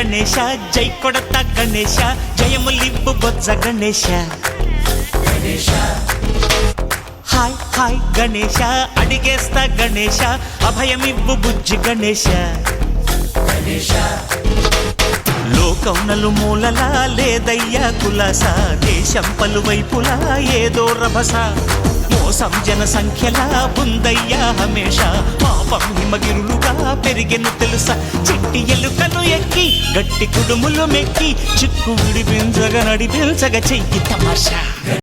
గణేశ జై కొడత గణేశ జయములివ్వు బొజ్జ Ganesha hi hi Ganesha అడిగేస్తా Ganesha అభయమివ్వు బుజ్జి గణేశ లోకం నలుమూలలా లేదయ్యా కులాస దేశం పలువైపులా ఏదో రభస మోసం జన సంఖ్యలా ఉందయ్యా హమేష పాపం హిమగిరులుగా పెరిగెను తెలుసా చిట్టి ఎలుకలు ఎక్కి గట్టి కుడుములు మెక్కి చిక్కు విడిపించగా నడిపించగా చెయ్యి తమాషా